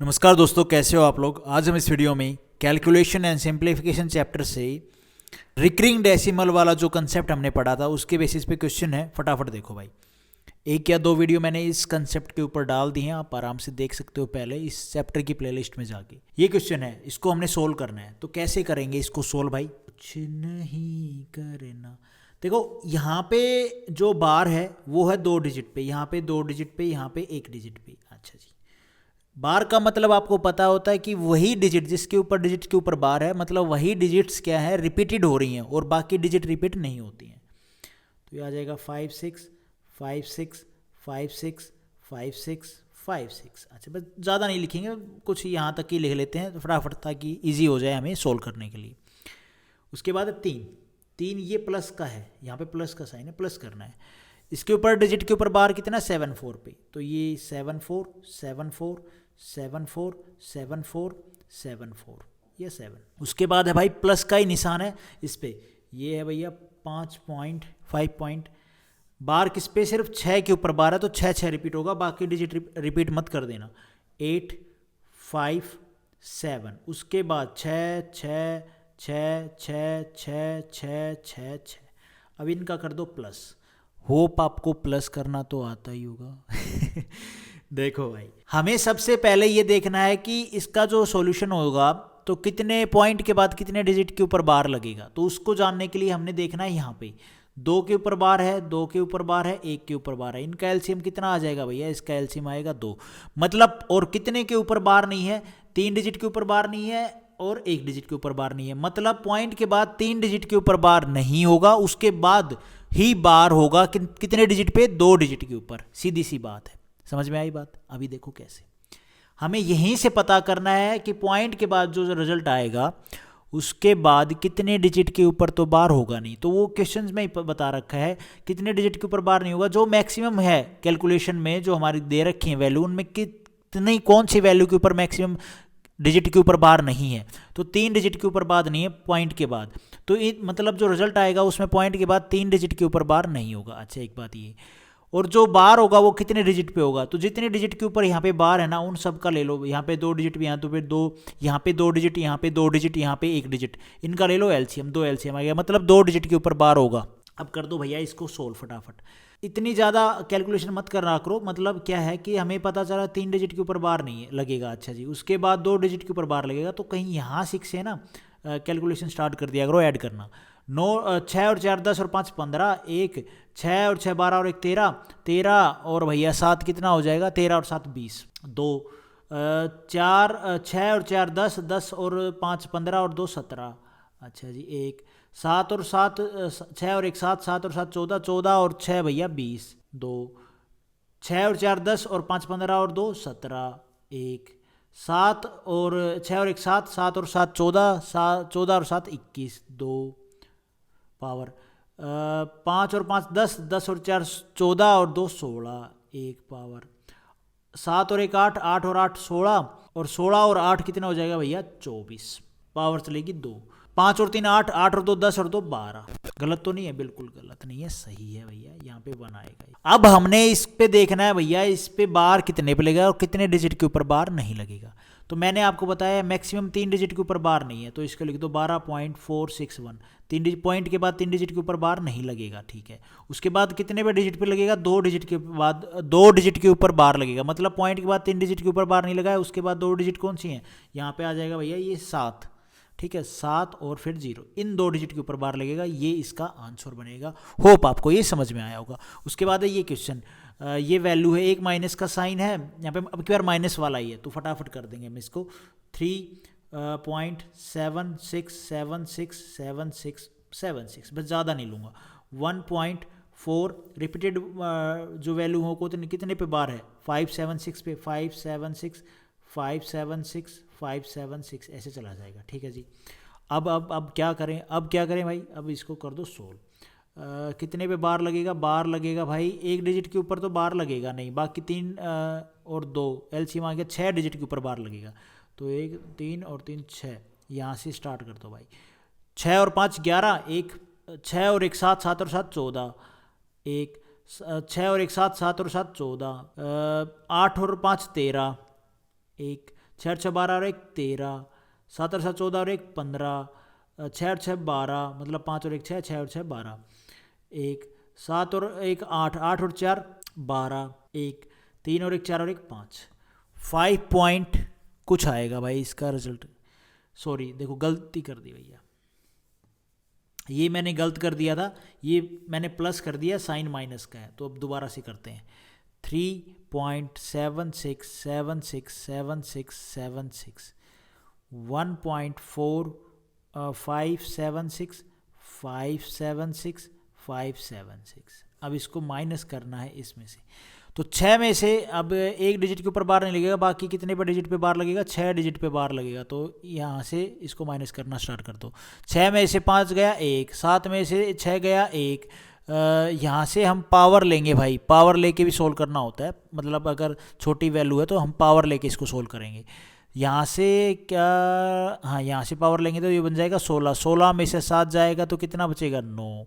नमस्कार दोस्तों, कैसे हो आप लोग। आज हम इस वीडियो में कैलकुलेशन एंड सिंप्लीफिकेशन चैप्टर से रिकरिंग डेसिमल वाला जो कंसेप्ट हमने पढ़ा था उसके बेसिस पे क्वेश्चन है। फटाफट देखो भाई, एक या दो वीडियो मैंने इस कंसेप्ट के ऊपर डाल दी हैं, आप आराम से देख सकते हो पहले इस चैप्टर की प्लेलिस्ट में जाके। ये क्वेश्चन है, इसको हमने सोल्व करना है। तो कैसे करेंगे इसको सोल्व भाई? कुछ नहीं करना। देखो यहाँ पे जो बार है वो है 2 डिजिट पे, यहाँ पे 2 डिजिट पे, यहाँ पे 1 डिजिट पे। अच्छा जी, बार का मतलब आपको पता होता है कि वही डिजिट जिसके ऊपर डिजिट के ऊपर बार है, मतलब वही डिजिट्स क्या है, रिपीटेड हो रही हैं और बाकी डिजिट रिपीट नहीं होती हैं। तो ये आ जाएगा 5 6 5 6 5 6 5 6 5 6। अच्छा, बस ज़्यादा नहीं लिखेंगे, कुछ यहाँ तक ही लिख लेते हैं तो फटाफट, ताकि ईजी हो जाए हमें सोल्व करने के लिए। उसके बाद 3 3, ये प्लस का है, यहाँ पे प्लस का साइन है, प्लस करना है। इसके ऊपर डिजिट के ऊपर बार कितना, 7 4 पे, तो ये 7 4 7 4 7 4 7 4 7 4, ये 7। उसके बाद है भाई प्लस का ही निशान है इस पे, ये है भैया 5 पॉइंट 5 पॉइंट। बार किस पे, सिर्फ 6 के ऊपर बार है तो 6 6 रिपीट होगा, बाकी डिजिट रिपीट मत कर देना। 8 5 7, उसके बाद 6 6 6 6 6 6 6 6। अब इनका कर दो प्लस। होप आपको प्लस करना तो आता ही होगा। देखो भाई, हमें सबसे पहले ये देखना है कि इसका जो सॉल्यूशन होगा तो कितने पॉइंट के बाद कितने डिजिट के ऊपर बार लगेगा। तो उसको जानने के लिए हमने देखना है, यहाँ पे 2 के ऊपर बार है, 2 के ऊपर बार है, 1 के ऊपर बार है। इनका एलसीएम कितना आ जाएगा भैया? इसका एलसीएम आएगा 2। मतलब और कितने के ऊपर बार नहीं है? 3 डिजिट के ऊपर बार नहीं है और 1 डिजिट के ऊपर बार नहीं है। मतलब पॉइंट के बाद 3 डिजिट के ऊपर बार नहीं होगा, उसके बाद ही बार होगा कितने डिजिट पे? 2 डिजिट के ऊपर। सीधी सी बात है, समझ में आई बात? अभी देखो कैसे हमें यहीं से पता करना है कि पॉइंट के बाद जो रिजल्ट आएगा उसके बाद कितने डिजिट के ऊपर तो बार होगा नहीं। तो वो क्वेश्चंस में ही बता रखा है कितने डिजिट के ऊपर बार नहीं होगा। जो मैक्सिमम है कैलकुलेशन में जो हमारी दे रखी है वैल्यू, उनमें कितनी कौन सी वैल्यू के ऊपर मैक्सिमम डिजिट के ऊपर बार नहीं है। तो 3 डिजिट के ऊपर बार नहीं है पॉइंट के बाद, तो मतलब जो रिजल्ट आएगा उसमें पॉइंट के बाद 3 डिजिट के ऊपर बार नहीं होगा। अच्छा, एक बात ये, और जो बार होगा वो कितने डिजिट पे होगा? तो जितने डिजिट के ऊपर यहाँ पे बार है ना, उन सब का ले लो। यहाँ पे 2 डिजिट, यहाँ तो फिर 2, यहाँ पे 2 डिजिट, यहाँ पे 2 डिजिट, यहाँ पे 1 डिजिट, इनका ले लो एलसीएम। 2 एलसीएम आ गया, मतलब 2 डिजिट के ऊपर बार होगा। अब कर दो भैया इसको सोल्व फटाफट। इतनी ज़्यादा कैलकुलेशन मत करना करो, मतलब क्या है कि हमें पता चला 3 डिजिट के ऊपर बार नहीं है लगेगा। अच्छा जी, उसके बाद 2 डिजिट के ऊपर बार लगेगा, तो कहीं यहाँ 6 से ना कैलकुलेशन स्टार्ट कर दिया करो, ऐड करना। 6 और 4 10 और 5 15, 1 6 और 6 12 और 1 13, 13 और भैया 7 कितना हो जाएगा? 13 और 7 20, 2 4 6 और 4 10, 10 और 5 15 और 2 17। अच्छा जी, 1 7 और 7 6 और 1 7, 7 और 7 14, 14 और 6 भैया 20, 2 6 और 4 10 और 5 15 और 2 17, 1 7 और 6 और 1 7, 7 और 7 14, 14 और 7 21, 2 पावर 5 और 5 10, 10 और 4 14 और 2 16, 1 पावर 7 और 1 8, 8 और 8 16, और 16 और 8 कितना हो जाएगा भैया? 24, पावर चलेगी 2। 5 और 3 8, 8 और 2 10 और 2 12। गलत तो नहीं है? बिल्कुल गलत नहीं है, सही है भैया, यहाँ पे 1 आएगा। अब हमने इस पे देखना है भैया, इस पे बार कितने पे लगेगा और कितने डिजिट के ऊपर बार नहीं लगेगा। तो मैंने आपको बताया मैक्सिमम 3 डिजिट के ऊपर बार नहीं है, तो इसको लिख दो 12.461। 3 डिजिट पॉइंट के बाद 3 डिजिट के ऊपर बार नहीं लगेगा, ठीक है। उसके बाद कितने पे डिजिट पे लगेगा? 2 डिजिट के बाद 2 डिजिट के ऊपर बार लगेगा, मतलब पॉइंट के बाद 3 डिजिट के ऊपर बार नहीं लगा है। उसके बाद 2 डिजिट कौन सी हैं? यहाँ पे आ जाएगा भैया ये 7, ठीक है, 7 और फिर 0, इन 2 डिजिट के ऊपर बार लगेगा। ये इसका आंसर बनेगा। होप आपको ये समझ में आया होगा। उसके बाद है ये क्वेश्चन, ये वैल्यू है, एक माइनस का साइन है यहाँ पे, अब की बार माइनस वाला ही है तो फटाफट कर देंगे हम इसको। 3.76767676, बस ज़्यादा नहीं लूँगा। 1.4 रिपीटेड जो वैल्यू हो को कितने पे बार है? 576 पे, 576 576 576, ऐसे चला जाएगा, ठीक है जी। अब क्या करें? अब क्या करें भाई? अब इसको कर दो सोल्व। कितने पे बार लगेगा? बार लगेगा भाई 1 डिजिट के ऊपर तो बार लगेगा नहीं, बाकी 3 और 2 एलसीएम आ गया, 6 डिजिट के ऊपर बार लगेगा। तो 1 3 और 3 6, यहाँ से स्टार्ट कर दो भाई। 6 और 5 11, 1 6 और 1 7, 7 और 7 14, 1 6 और 1 7, 7 और 7 14, 8 और 5 13, 1 6 और 6 12 और 1 13, 7 और 7 14 और 1 15, 6 और 6 12, मतलब 5 और 1 6, 6 और 6 12, 1 7 और 1 8, 8 और 4 12, 1 3 और 1 4 और 1 5, 5 पॉइंट कुछ आएगा भाई इसका रिजल्ट। सॉरी देखो गलती कर दी भैया, ये मैंने गलत कर दिया था, ये मैंने प्लस कर दिया, साइन माइनस का है। तो अब दोबारा से करते हैं, 3.76767676, 1.4576 576 576। अब इसको माइनस करना है इसमें से, तो 6 में से अब एक डिजिट के ऊपर बार नहीं लगेगा, बाकी कितने पे डिजिट पे बार लगेगा, 6 डिजिट पे बार लगेगा। तो यहाँ से इसको माइनस करना स्टार्ट कर दो। 6 में से 5 गया 1, 7 में से 6 गया 1, यहाँ से हम पावर लेंगे भाई, पावर लेके भी सोल्व करना होता है, मतलब अगर छोटी वैल्यू है तो हम पावर लेके इसको सोल्व करेंगे। यहाँ से क्या, हाँ यहाँ से पावर लेंगे तो ये बन जाएगा 16, 16 में से 7 जाएगा तो कितना बचेगा 9,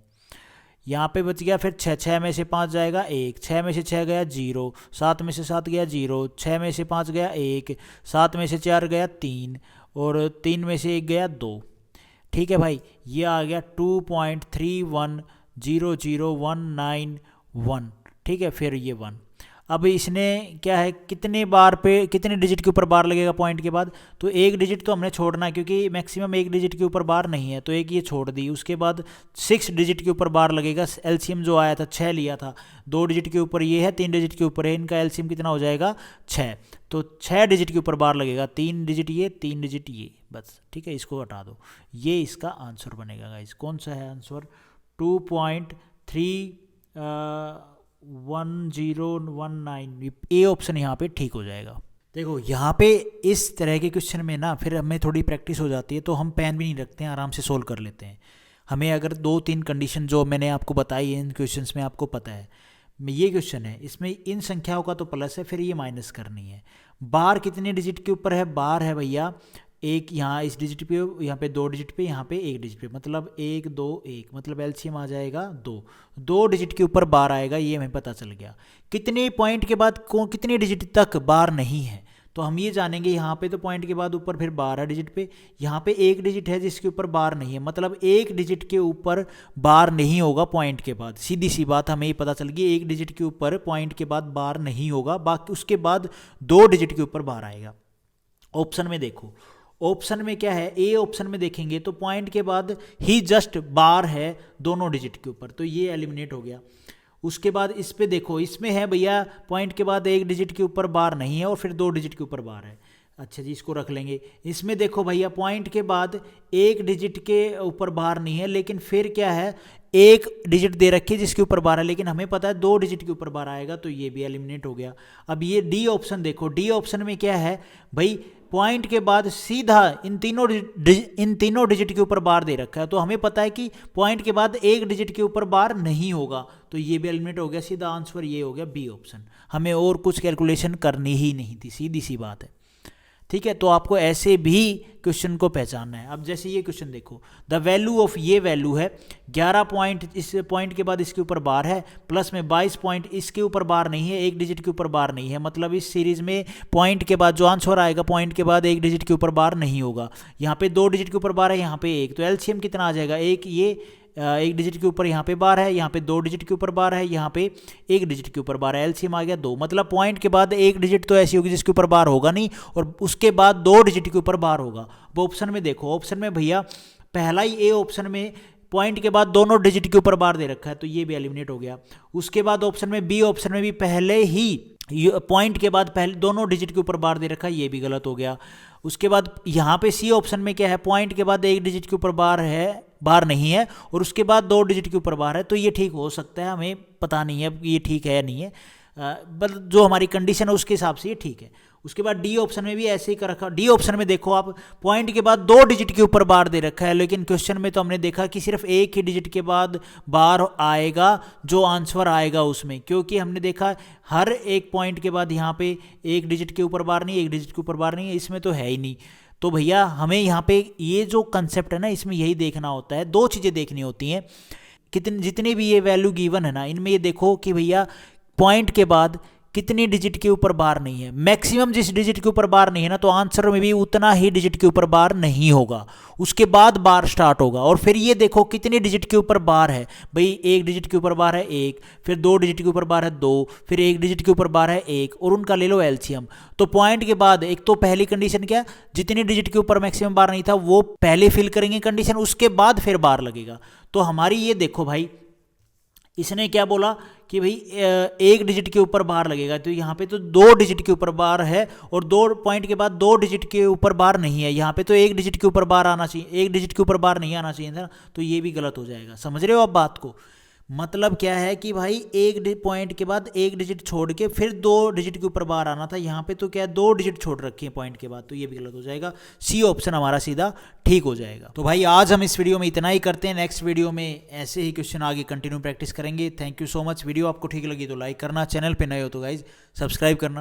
यहाँ पे बच गया फिर 6, 6 में से 5 जाएगा 1, 6 में से 6 गया 0, 7 में से 7 गया 0, 6 में से 5 गया 1, 7 में से 4 गया 3 और 3 में से 1 गया 2। ठीक है भाई, ये आ गया 2.31000191। ठीक है, फिर ये 1। अब इसने क्या है, कितने बार पे कितने डिजिट के ऊपर बार लगेगा पॉइंट के बाद, तो एक डिजिट तो हमने छोड़ना है क्योंकि मैक्सिमम एक डिजिट के ऊपर बार नहीं है, तो एक ये छोड़ दी। उसके बाद 6 डिजिट के ऊपर बार लगेगा। एलसीएम जो आया था 6 लिया था, 2 डिजिट के ऊपर ये है, 3 डिजिट के ऊपर है, इनका एलसीएम कितना हो जाएगा 6, तो 6 डिजिट के ऊपर बार लगेगा, 3 डिजिट ये 3 डिजिट ये, बस। ठीक है, इसको हटा दो, ये इसका आंसर बनेगा गाइस। कौन सा है आंसर, 2.3019, ए ऑप्शन यहाँ पे ठीक हो जाएगा। देखो यहाँ पे इस तरह के क्वेश्चन में ना फिर हमें थोड़ी प्रैक्टिस हो जाती है, तो हम पेन भी नहीं रखते हैं, आराम से सोल्व कर लेते हैं। हमें अगर 2-3 कंडीशन जो मैंने आपको बताई है इन क्वेश्चंस में आपको पता है, ये क्वेश्चन है इसमें इन संख्याओं का तो प्लस है, फिर ये माइनस करनी है। बार कितने डिजिट के ऊपर है, बार है भैया एक, यहाँ इस डिजिट पे, यहाँ पे 2 डिजिट पे, यहाँ पे 1 डिजिट पे, मतलब 1 2 1, मतलब एलसीएम आ जाएगा 2 डिजिट के ऊपर बार आएगा, ये हमें पता चल गया। कितने पॉइंट के बाद कितने डिजिट तक बार नहीं है, तो हम ये जानेंगे। यहाँ पे तो पॉइंट के बाद ऊपर फिर 12 डिजिट पे, यहाँ पे 1 डिजिट है जिसके ऊपर बार नहीं है, मतलब 1 डिजिट के ऊपर बार नहीं होगा पॉइंट के बाद। सीधी सी बात हमें ये पता चल गई, 1 डिजिट के ऊपर पॉइंट के बाद बार नहीं होगा, बाकी उसके बाद 2 डिजिट के ऊपर बार आएगा। ऑप्शन में देखो, ऑप्शन में क्या है, ए ऑप्शन में देखेंगे तो पॉइंट के बाद ही जस्ट बार है दोनों डिजिट के ऊपर, तो ये एलिमिनेट हो गया। उसके बाद इस पे देखो, इसमें है भैया पॉइंट के बाद 1 डिजिट के ऊपर बार नहीं है और फिर 2 डिजिट के ऊपर बार है। अच्छा जी, इसको रख लेंगे। इसमें देखो भैया पॉइंट के बाद 1 डिजिट के ऊपर बार नहीं है, लेकिन फिर क्या है, 1 डिजिट दे रखी है जिसके ऊपर बार है, लेकिन हमें पता है 2 डिजिट के ऊपर बार आएगा, तो ये भी एलिमिनेट हो गया। अब ये डी ऑप्शन देखो, डी ऑप्शन में क्या है भाई, पॉइंट के बाद सीधा इन तीनों डिजिट के ऊपर बार दे रखा है, तो हमें पता है कि पॉइंट के बाद 1 डिजिट के ऊपर बार नहीं होगा, तो ये भी एलिमिनेट हो गया। सीधा आंसर ये हो गया बी ऑप्शन। हमें और कुछ कैलकुलेशन करनी ही नहीं थी, सीधी सी बात है। ठीक है, तो आपको ऐसे भी क्वेश्चन को पहचानना है। अब जैसे ये क्वेश्चन देखो, द वैल्यू ऑफ, ये वैल्यू है 11 पॉइंट, इस पॉइंट के बाद इसके ऊपर बार है, प्लस में 22 पॉइंट, इसके ऊपर बार नहीं है, 1 डिजिट के ऊपर बार नहीं है, मतलब इस सीरीज में पॉइंट के बाद जो आंसर आएगा पॉइंट के बाद 1 डिजिट के ऊपर बार नहीं होगा। यहाँ पे 2 डिजिट के ऊपर बार है, यहाँ पे 1, तो एलसीएम कितना आ जाएगा 1, ये 1 डिजिट के ऊपर यहाँ पे बार है, यहाँ पे 2 डिजिट के ऊपर बार है, यहाँ पे 1 डिजिट के ऊपर बार है, एलसीएम आ गया 2। मतलब पॉइंट के बाद 1 डिजिट तो ऐसी होगी जिसके ऊपर बार होगा नहीं, और उसके बाद 2 डिजिट के ऊपर बार होगा। वो ऑप्शन में देखो, ऑप्शन में भैया पहला ही ए ऑप्शन में पॉइंट के बाद दोनों डिजिट के ऊपर बार दे रखा है, तो ये भी एलिमिनेट हो गया। उसके बाद ऑप्शन में बी ऑप्शन में भी पहले ही पॉइंट के बाद पहले दोनों डिजिट के ऊपर बार दे रखा है, ये भी गलत हो गया। उसके बाद यहाँ पे सी ऑप्शन में क्या है, पॉइंट के बाद 1 डिजिट के ऊपर बार है, बार नहीं है, और उसके बाद 2 डिजिट के ऊपर बार है, तो ये ठीक हो सकता है, हमें पता नहीं है ये ठीक है या नहीं है, बट जो हमारी कंडीशन है उसके हिसाब से ये ठीक है। उसके बाद डी ऑप्शन में भी ऐसे ही कर रखा। डी ऑप्शन में देखो आप, पॉइंट के बाद 2 डिजिट के ऊपर बार दे रखा है, लेकिन क्वेश्चन में तो हमने देखा कि सिर्फ एक ही डिजिट के बाद बार आएगा जो आंसर आएगा उसमें, क्योंकि हमने देखा हर एक पॉइंट के बाद यहाँ पे 1 डिजिट के ऊपर बार नहीं, 1 डिजिट के ऊपर बार नहीं है, इसमें तो है ही नहीं। तो भैया हमें यहाँ पे ये जो कंसेप्ट है ना, इसमें यही देखना होता है, 2 चीज़ें देखनी होती हैं। जितनी भी ये वैल्यू गिवन है ना, इनमें ये देखो कि भैया पॉइंट के बाद कितनी डिजिट के ऊपर बार नहीं है, मैक्सिमम जिस डिजिट के ऊपर बार नहीं है ना, तो आंसर में भी उतना ही डिजिट के ऊपर बार नहीं होगा, उसके बाद बार स्टार्ट होगा। और फिर ये देखो कितनी डिजिट के ऊपर बार है भाई, एक डिजिट के ऊपर बार है 1, फिर 2 डिजिट के ऊपर बार है 2, फिर 1 डिजिट के ऊपर बार है 1, और उनका ले लो एलसीएम। तो पॉइंट के बाद एक तो पहली कंडीशन क्या, जितनी डिजिट के ऊपर मैक्सिमम बार नहीं था वो पहले फिल करेंगे कंडीशन, उसके बाद फिर बार लगेगा। तो हमारी ये देखो भाई, इसने क्या बोला कि भाई 1 डिजिट के ऊपर बार लगेगा, तो यहाँ पे तो 2 डिजिट के ऊपर बार है, और 2 पॉइंट के बाद 2 डिजिट के ऊपर बार नहीं है, यहाँ पे तो 1 डिजिट के ऊपर बार आना चाहिए, 1 डिजिट के ऊपर बार नहीं आना चाहिए था, तो ये भी गलत हो जाएगा। समझ रहे हो आप बात को? मतलब क्या है कि भाई एक पॉइंट के बाद 1 डिजिट छोड़ के फिर 2 डिजिट के ऊपर बार आना था, यहाँ पे तो क्या है 2 डिजिट छोड़ रखे हैं पॉइंट के बाद, तो ये भी गलत हो जाएगा। सी ऑप्शन हमारा सीधा ठीक हो जाएगा। तो भाई आज हम इस वीडियो में इतना ही करते हैं, नेक्स्ट वीडियो में ऐसे ही क्वेश्चन आगे कंटिन्यू प्रैक्टिस करेंगे। Thank you so much. Video आपको ठीक लगी तो लाइक करना, चैनल पे नए हो तो गाइज सब्सक्राइब करना।